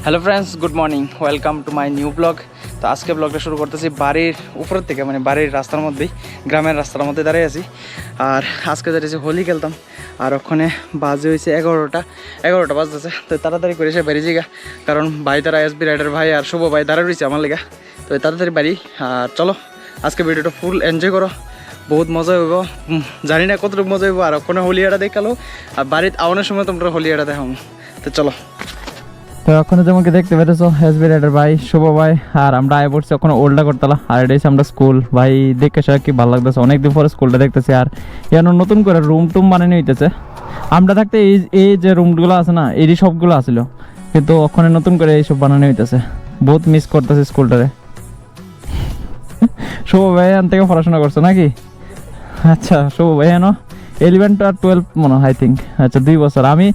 Hello friends, good morning, welcome to my new blog. তো আজকে ব্লগটা শুরু করতেছি বাড়ির উপর থেকে, মানে বাড়ির রাস্তার মধ্যেই, গ্রামের রাস্তার মধ্যে দাঁড়িয়ে আছি। আর আজকে দাঁড়িয়েছি হোলি খেলতাম, আর ওখানে বাজে হয়েছে 11টা বাজতেছে। তো তাড়াতাড়ি করে এসে বেরিয়ে যাই, কারণ ভাই তারা এসবি রাইডার ভাই আর শুভ ভাই দাঁড়িয়ে রয়েছে আমার লেগা। তো তাড়াতাড়ি বাড়ি। আর চলো আজকে ভিডিওটা ফুল এনজয় করো, বহুত মজা হইব। জানি না কতটুকু মজা হইব। আর ওখানে হোলিয়াটা দেখালো, আর বাড়িতে আওয়ানোর সময় তোমরা হোলিয়াটা দেখাম। তো চলো। তো ওখানে যেমনকি দেখতে পেরেছো এসবি রাইডার ভাই, শুভ ভাই আর আমরা আয় পড়ছি ওখানে ওল্ডা করতালা। আর এটা হচ্ছে আমরা স্কুল। ভাই দেখে সে কি ভালো লাগতেছে, অনেকদিন পরে স্কুলটা দেখতেছি। আর এখানে নতুন করে রুম টুম বানানো হইতেছে। আমরা থাকতে এই যে রুমগুলো আছে না, এই সবগুলো আসলো, কিন্তু ওখানে নতুন করে এইসব বানানো হইতেছে। বহুত মিস করতেছে স্কুলটারে। শুভ ভাই এখান থেকে পড়াশোনা করছো নাকি? আচ্ছা, শুভ ভাই এনো 11 আর 12 মনে হয়, আই থিঙ্ক। আচ্ছা, 2 বছর। আমি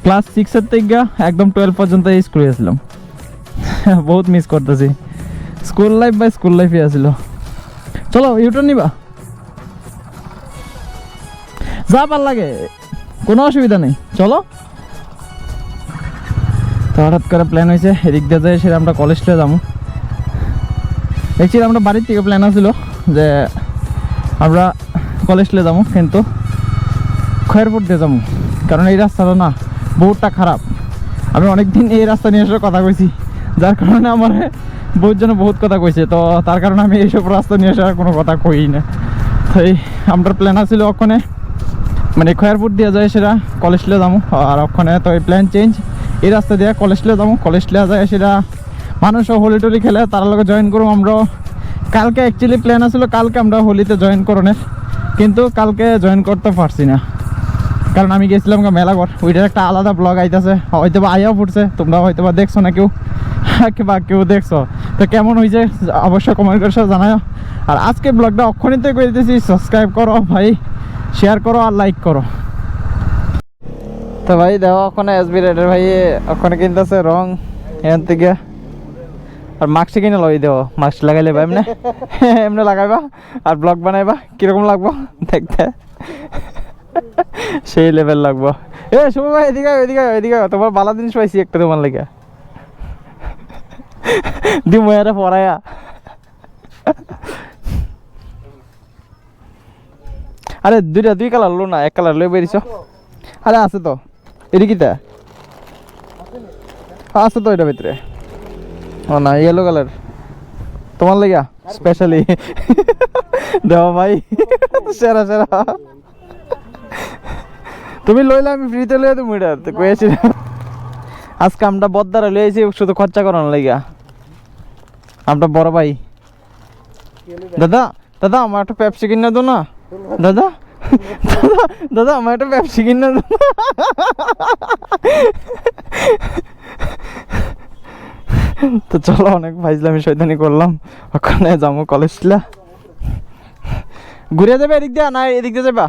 ক্লাস 6 থেকে একদম 12 পর্যন্ত এই স্কুলে আসলাম। বহুত মিস করতেছি স্কুল লাইফ। বাই স্কুল লাইফে আসছিল। চলো ইউটার্ন নিবা, যা ভাল লাগে, কোনো অসুবিধা নেই, চলো। তো হঠাৎ করে প্ল্যান হয়েছে এদিক দিয়ে যায়, সেটা আমরা কলেজটা যাবো। অ্যাকচুয়ালি আমরা বাড়ির থেকে প্ল্যান আছিল যে আমরা কলেজটা যাবো, কিন্তু খয়েরপুর দিয়ে যাবো, কারণ এই রাস্তাটা না বহুতটা খারাপ। আমি অনেকদিন এই রাস্তা নিয়ে আসার কথা কইছি, যার কারণে আমার বহুত জন বহুত কথা কইছে। তো তার কারণে আমি এইসব রাস্তা নিয়ে আসার কোনো কথা কই না। তো এই আমরা প্ল্যান আছিল ওখানে, মানে খয়েরপুর দিয়ে যায় সেটা কলেজটা যাবো। আর ওখানে তো এই প্ল্যান চেঞ্জ, এই রাস্তা দিয়ে কলেজটা যাবো। কলেজটা যায় সেটা মানুষও হোলি টোলি খেলে, তার লগে জয়েন করবো। আমরা কালকে অ্যাকচুয়ালি প্ল্যান আছিল কালকে আমরা হোলিতে জয়েন করণের, কিন্তু কালকে জয়েন করতে পারছি না, কারণ আমি গেছিলাম মেলাঘর। ওইটার একটা আলাদা ব্লগ আইতেছে, হয়তো বা আইয়াও পড়ছে, তোমরা হয়তো বা দেখছো না কেউ, বা কেউ দেখছো। তো কেমন হয়েছে অবশ্যই কমেন্ট করে জানাও। আর আজকে ব্লগটা অক্ষণিতে করে দিতেছি, সাবস্ক্রাইব করো ভাই, শেয়ার করো আর লাইক করো। তো ভাই দেখো ওখানে এসবি রাইডার ভাই ওখানে কিনতেছে রং এখান থেকে। আর মাস্ক কিনে লই দেও, মাস্ক লাগাইলে বা এমনি এমনি লাগাইবা আর ব্লগ বানাইবা, কিরকম লাগবো দেখতে, সেই লেভেল লাগবো। এ শুভ ভাই এদিকে এদিকে এদিকে, তোমার বালা জিনিস পাইছি একটা তোমার লেগে, দিময়ারে পড়ায়া। আরে দুই কালার লো না, এক কালার লই বেরিয়েছ। আরে আছে তো এদিকিটা, আছে তো এটা ভিতরে। ও না, ইয়েলো কালার তোমার লেগা স্পেশালি। দেও ভাই, সেরা সেরা। তুমি লইলে আমি ফ্রিতে লইয়া তুমি এটা কয়েছি। আজকে আমরা বদ্দারা লইয়েছি শুধু খরচা করানো লাগিয়া। আমরা বড় ভাই। দাদা দাদা আমার একটা পেপসি কিনে দো না। দাদা দাদা দাদা আমার একটা পেপসি কিনে দো। তো চলো, অনেক ভাইজলামি শয়তানি করলাম। ওখানে যাবো কলেজটা। ঘুরে যাবে এদিক দিয়ে না এদিক দিয়ে যাবা?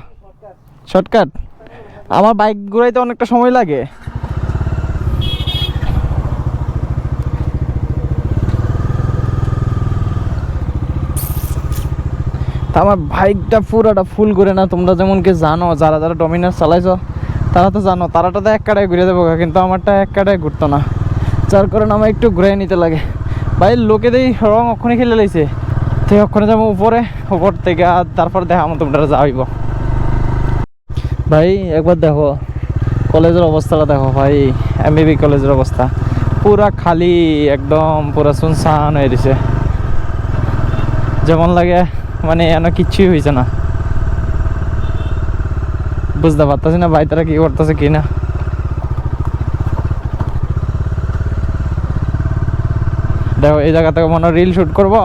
শর্টকাট। আমার বাইক ঘুরাইতে অনেকটা সময় লাগে। তা আমার বাইকটা পুরোটা ফুল ঘুরে না। তোমরা যেমন কি জানো, যারা যারা ডমিনার চালাইছো তারা তো জানো, তারাটা তো এক কাটায় ঘুরে দেবো, কিন্তু আমারটা এক কাটায় ঘুরতো না, যার কারণে আমার একটু ঘুরে নিতে লাগে। ভাই লোকে দেই রং ওখানে খেলে লাইছে, তো ওখানে যাবো উপর থেকে, আর তারপর দেখা তোমরা যাইব। ভাই একবার দেখো কলেজের অবস্থাটা দেখো ভাই, এমবিবি কলেজের অবস্থা পুরা খালি, একদম পুরা শুনশান হয়ে দিছে, যেমন লাগে মানে এনে কিচ্ছুই হয়েছে না। বুঝতে পারতেছি না ভাই তারা কি করতেছে কি না। দেখো এই জায়গা থেকে মনে রিল শুট করবো,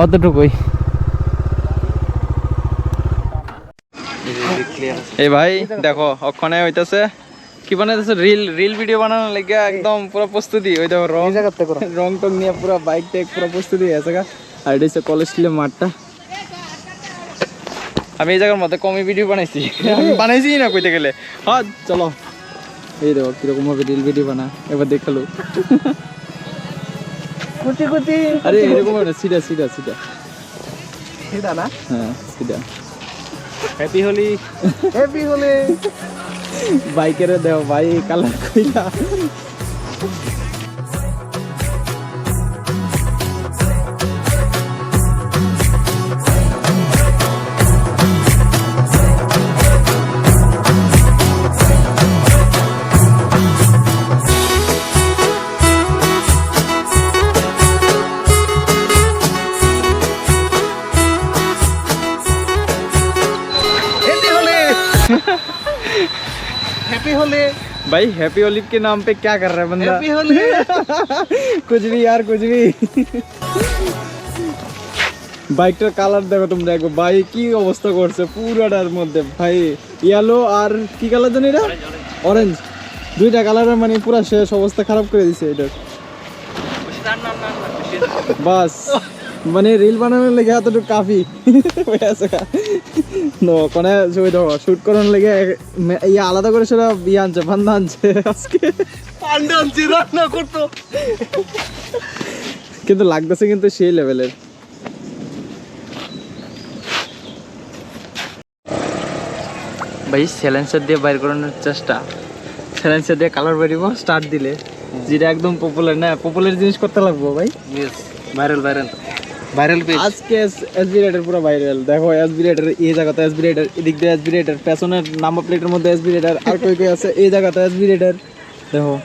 অতটুকুই। এই ভাই দেখো ওখানে হইতেছে কি বানাইতেছে, রিল ভিডিও বানানোর লাগে একদম পুরো প্রস্তুতি। ওই দেখো রং টং নিয়ে পুরো বাইক টাইক পুরো প্রস্তুতি হয়ে গেছে। আর এটা হচ্ছে কলেজ স্কুলের মাঠটা। আমি এই জায়গার মধ্যে কমই ভিডিও বানাইছি না কইতে গেলে। হ্যাঁ চলো, এই দেখো কিরকম ভাবে রিল ভিডিও বানা, এবার দেখালো। আরে এরকম সিধা সিধা সিধা সিধা না, হ্যাঁ সিধা। Happy Holi, happy Holi. বাইকের দেও ভাই কালার কইলা हैप्पी होली भाई हैप्पी होली के नाम पे क्या कर रहा है बंदा? हैप्पी होली कुछ भी यार कुछ भी। বাইকটার কালার দেখো তোমরা একবার, ভাই কি অবস্থা করছে পুরাটার মধ্যে ভাই। ইয়েলো আর কি কালার জানি এটা, অরেঞ্জ, দুইটা কালারের মানে পুরা শেষ অবস্থা খারাপ করে দিছে এটার। বাস মানে রিল বানানোর লেগে এতটুকু কাফি হয়ে আছে। কোনে ছবি দেখো শুট করার লেগে ইয়ে আলাদা করে সেটা ইয়ে আনছে, বান্ধা আনছে আজকে, পান্ডা আনছি রান্না করতো, কিন্তু লাগতেছে কিন্তু সেই লেভেলের। ভাই স্যালেন্সার দিয়ে বাইর করানোর চেষ্টা, স্যালেন্সার দিয়ে কালার বেরিয়ে স্টার্ট দিলে যেটা একদম পপুলার না, পপুলার জিনিস করতে লাগবো ভাই। Yes viral viral viral page আজকে এসবি রাইডার পুরো ভাইরাল। দেখো এসবি রাইডার এই জায়গাতে এসবি রাইডার, এদিক দিয়ে এসবি রাইডার, পেছনের নাম্বার প্লেটের মধ্যে এসবি রাইডার, আর কই কই আছে এই জায়গাতে এসবি রাইডার। দেখো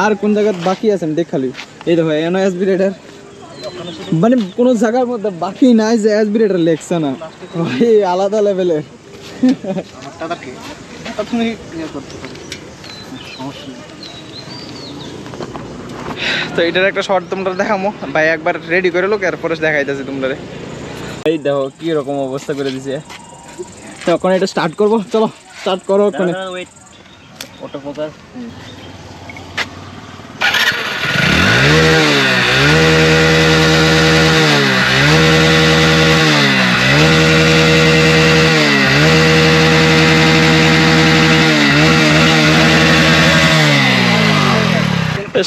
আর কোন জায়গা বাকি আছে আমি দেখ খালি, এই দেখো এনো এসবি রাইডার, মানে কোনো জায়গার মধ্যে বাকি নাই যে এসবি রাইডার লেখছে না ভাই, আলাদা লেভেলের। তুমি ইয়ে করতে পারো, সমস্যা নেই। তো এটার একটা শর্ট তোমরা দেখামো ভাই, একবার রেডি করে লোক এরপরে দেখাইতেছি তোমরা। এই দেখো কি রকম অবস্থা করে দিছে। তখন এটা স্টার্ট করবো, চলো স্টার্ট করো ওখানে। ওয়েট অটো ফোকাস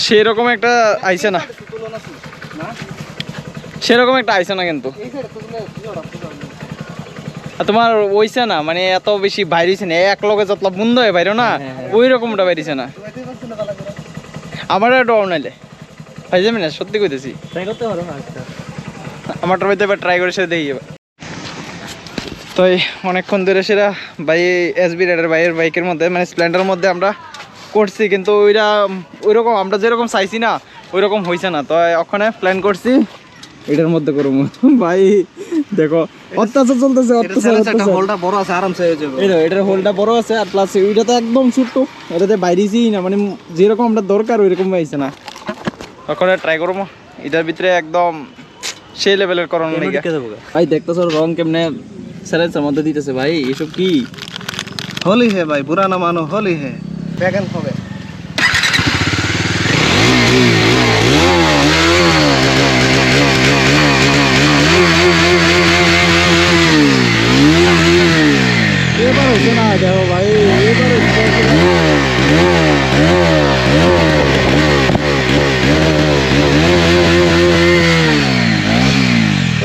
সেরকম একটা আইছে না, সেরকম একটা আইছে না কিন্তু তোমার ওইছে না, মানে এত বেশি বাইরেছে না, এক লগে যতলা বন্ধ হয়ে বাইরে না ওই রকমটা বাইরেছে না। আমার ডর নাইলে ভাই যাবি না, সত্যি কইতেছি ট্রাই করতে পারো। আমারটার মধ্যে এবার ট্রাই করে সেটা দেখি এবার। তো এই অনেকক্ষণ ধরে সেটা ভাই এসবি রাইডার ভাইয়ের বাইকের মধ্যে মানে স্প্লেন্ডারের মধ্যে আমরা করছি, কিন্তু ওইটা ওইরকম আমরা যেরকম চাইছি না ওইরকম হয়েছে না। তো ওখানে প্ল্যান করছি এটার মধ্যে করবো ভাই। দেখো অত্যাচার চলতেছে, হোলটা বড় আছে, আরামসে হয়ে যাবে। এটার হোলটা বড় আছে, আর প্লাস ওইটা তো একদম ছোট্ট, এটাতে বাইরেছেই না, মানে যেরকম আমরা দরকার ওইরকম পাইছে না। ওখানে ট্রাই করবো এটার ভিতরে একদম সেই লেভেলের করানো লেগে। ভাই দেখতেছো রং কেমনে স্যালেন্সের মধ্যে দিতেছে ভাই, এসব কি होली है भाई, बुरा ना मानो, होली है। बैगन হবে এবার হচ্ছে না, দেখো ভাই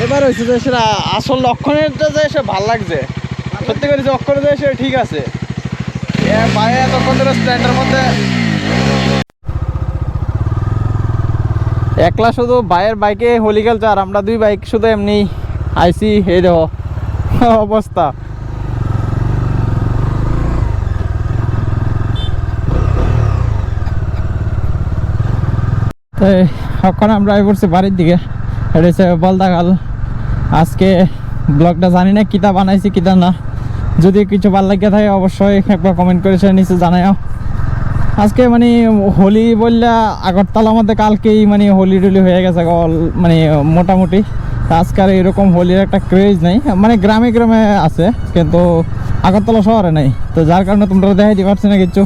এবার হয়েছে যে সেটা আসল লক্ষণেরটা যে সে ভাল লাগছে, সত্যি করে যে অক্ষরে যায় সে ঠিক আছে। ভাই এতক্ষণ ধরে স্ট্যান্ডের মধ্যে একলা শুধু ভাইয়ের বাইকে হোলি খেলছে, আর আমরা দুই বাইক শুধু এমনি আইসি। এই দেখো অবস্থা। তো এখন আমরা পড়ছি বাড়ির দিকে, এটা হচ্ছে বলদাখাল। আজকে ব্লগটা জানি না কিতা বানাইছি কিতা না, যদি কিছু ভালো লাগে থাকে অবশ্যই একবার কমেন্ট করে সে নিচে জানাও। আজকে মানে হোলি বললে আগরতলার মধ্যে কালকেই মানে হোলি টুলি হয়ে গেছে মানে মোটামুটি। আজকে আর এরকম হোলির একটা ক্রেজ নেই, মানে গ্রামে গ্রামে আছে কিন্তু আগরতলা শহরে নেই। তো যার কারণে তোমরা দেখাইতে পারছি না কিছু,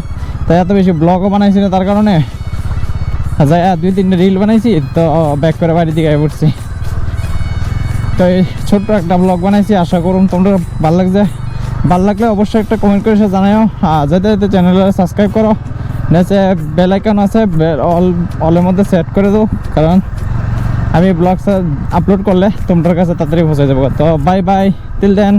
তাই এত বেশি ব্লগও বানাইছি না, তার কারণে যাই 2-3টা রিল বানাইছি। তো ব্যাক করে বাড়ির দিকে পড়ছি। তো এই ছোট্ট একটা ব্লগ বানাইছি, আশা করুন তোমরা ভালো লাগছে। ভালো লাগলে অবশ্যই একটা কমেন্ট করে সে জানাও। যেতে যেতে চ্যানেলে সাবস্ক্রাইব করো, নেচে বেল আইকন আছে অলের মধ্যে সেট করে দাও, কারণ আমি ব্লগ আপলোড করলে তোমাদের কাছে তাড়াতাড়ি পৌঁছে যাবো। তো বাই বাই, টিল দেন।